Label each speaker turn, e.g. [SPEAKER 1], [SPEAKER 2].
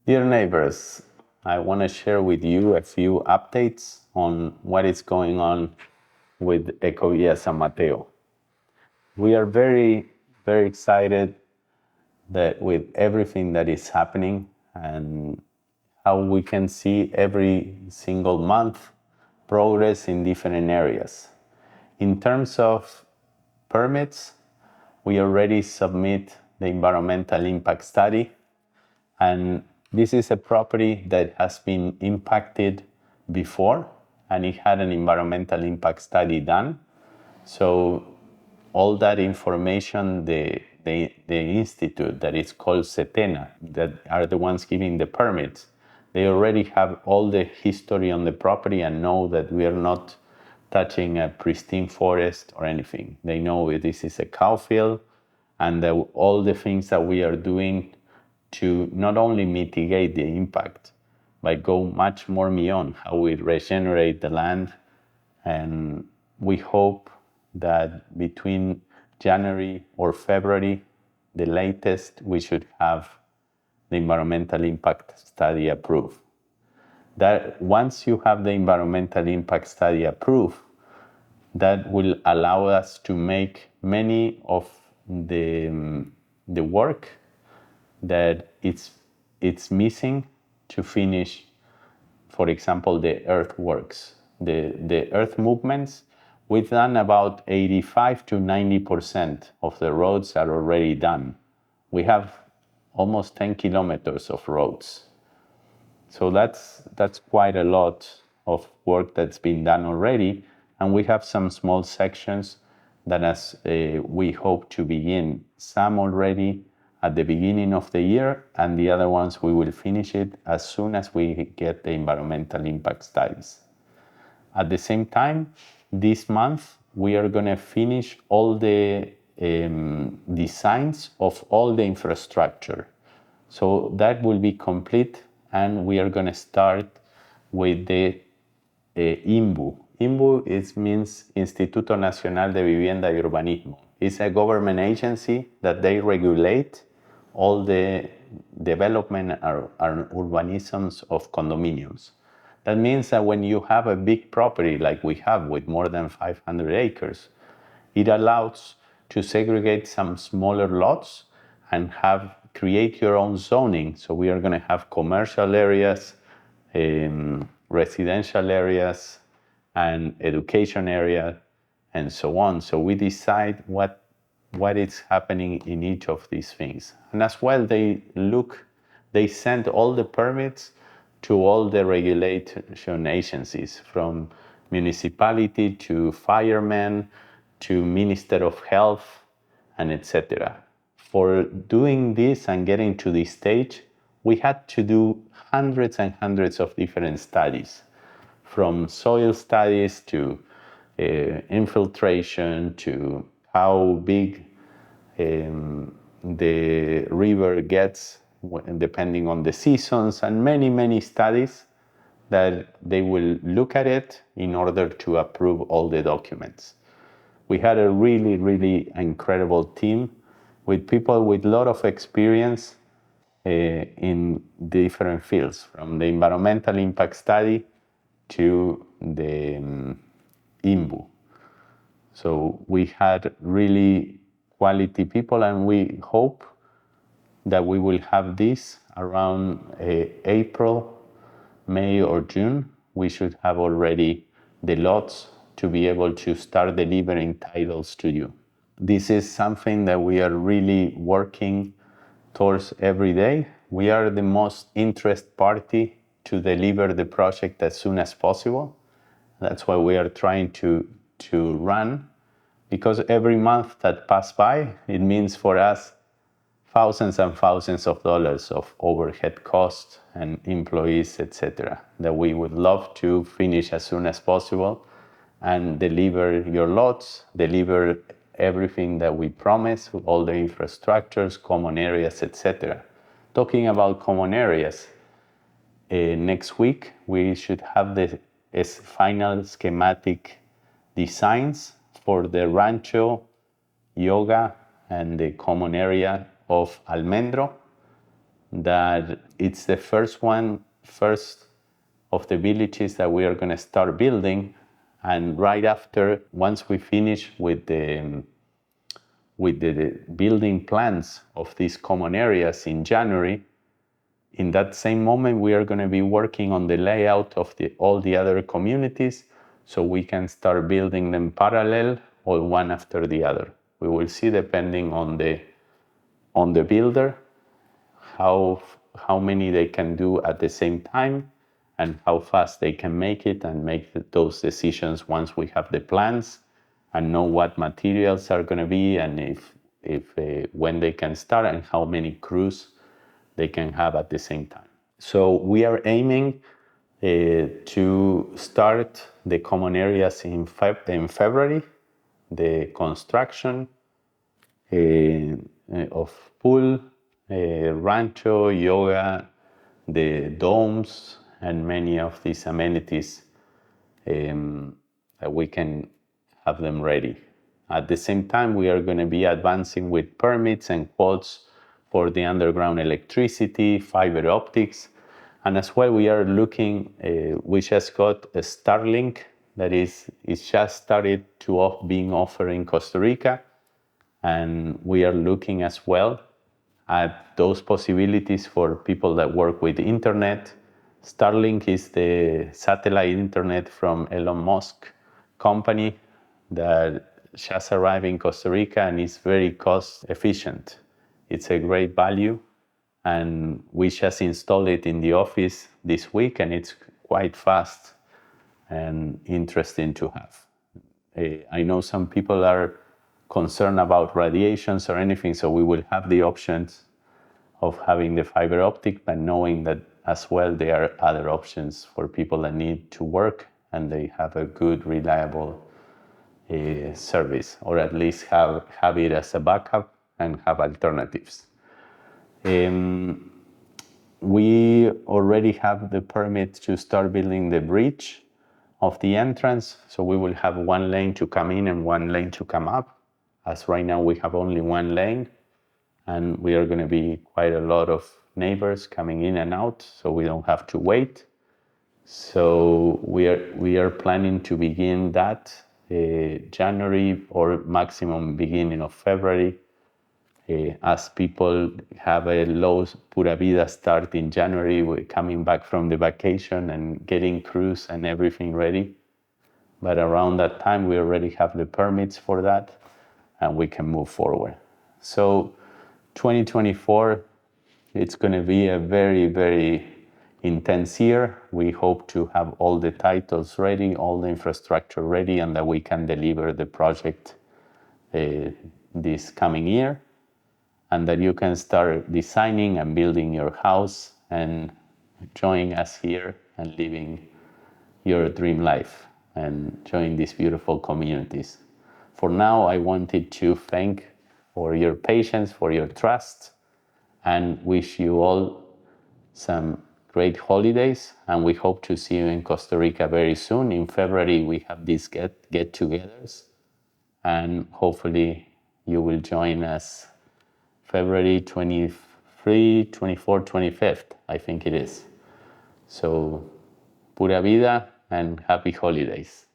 [SPEAKER 1] Dear neighbors, I want to share with you a few updates on what is going on with Ecovilla San Mateo. We are very excited that with everything that is happening and how we can see every single month progress in different areas. In terms of permits, we already submit the environmental impact study, and this is a property that has been impacted before and it had an environmental impact study done. So all that information, the institute that is called Setena, that are the ones giving the permits, they already have all the history on the property and know that we are not touching a pristine forest or anything. They know this is a cow field and all the things that we are doing to not only mitigate the impact, but go much more beyond how we regenerate the land. And we hope that between January or February, the latest, we should have the environmental impact study approved. That once you have the environmental impact study approved, that will allow us to make many of the work that it's missing to finish, for example, the earthworks, the earth movements. We've done about 85 to 90% of the roads are already done. We have almost 10 kilometers of roads. So that's quite a lot of work that's been done already. And we have some small sections that as we hope to begin, some already at the beginning of the year, and the other ones we will finish it as soon as we get the environmental impact studies. At the same time, this month, we are going to finish all the designs of all the infrastructure. So that will be complete, and we are going to start with the INVU. INVU means Instituto Nacional de Vivienda y Urbanismo. It's a government agency that they regulate all the development and urbanisms of condominiums. That means that when you have a big property like we have with more than 500 acres, it allows to segregate some smaller lots and create your own zoning. So we are going to have commercial areas, residential areas, and education area, and so on. So we decide what is happening in each of these things. And as well, they send all the permits to all the regulation agencies, from municipality to firemen to Minister of Health, and etc. For doing this and getting to this stage, we had to do hundreds and hundreds of different studies, from soil studies to infiltration to how big the river gets depending on the seasons, and many studies that they will look at it in order to approve all the documents. We had a really incredible team with people with a lot of experience in different fields, from the environmental impact study to the INVU. So we had really quality people, and we hope that we will have this around April, May or June. We should have already the lots to be able to start delivering titles to you. This is something that we are really working towards every day. We are the most interested party to deliver the project as soon as possible. That's why we are trying to run, because every month that passes by, it means for us thousands and thousands of dollars of overhead costs and employees, etc., that we would love to finish as soon as possible and deliver your lots, deliver everything that we promise, all the infrastructures, common areas, etc. Talking about common areas, next week we should have the final schematic designs for the rancho, yoga, and the common area of Almendro. that it's the first of the villages that we are going to start building. And right after, once we finish with the building plans of these common areas in January, in that same moment, we are going to be working on the layout of all the other communities so we can start building them parallel or one after the other. We will see, depending on the builder, how many they can do at the same time and how fast they can make it, and make those decisions once we have the plans and know what materials are going to be, and if when they can start and how many crews they can have at the same time. So we are aiming to start the common areas in February, the construction of pool, rancho, yoga, the domes, and many of these amenities that we can have them ready. At the same time, we are going to be advancing with permits and quotes for the underground electricity, fiber optics, and as well we are looking, we just got a Starlink that is just started to being offered in Costa Rica, and we are looking as well at those possibilities for people that work with the internet. Starlink is the satellite internet from Elon Musk company that just arrived in Costa Rica and is very cost efficient. It's a great value, and we just installed it in the office this week, and it's quite fast and interesting to have. I know some people are concerned about radiations or anything, so we will have the options of having the fiber optic, but knowing that as well there are other options for people that need to work and they have a good, reliable service, or at least have it as a backup and have alternatives. We already have the permit to start building the bridge of the entrance, so we will have one lane to come in and one lane to come up. As right now we have only one lane, and we are going to be quite a lot of neighbors coming in and out, so we don't have to wait. So we are planning to begin that January or maximum beginning of February, as people have a low Pura Vida start in January. We're coming back from the vacation and getting crews and everything ready. But around that time, we already have the permits for that, and we can move forward. So 2024, it's going to be a very, very intense year. We hope to have all the titles ready, all the infrastructure ready, and that we can deliver the project this coming year, and that you can start designing and building your house and join us here and living your dream life and join these beautiful communities. For now, I wanted to thank for your patience, for your trust, and wish you all some great holidays. And we hope to see you in Costa Rica very soon. In February, we have these get-togethers, and hopefully you will join us February 23, 24, 25th, I think it is. So, pura vida and happy holidays.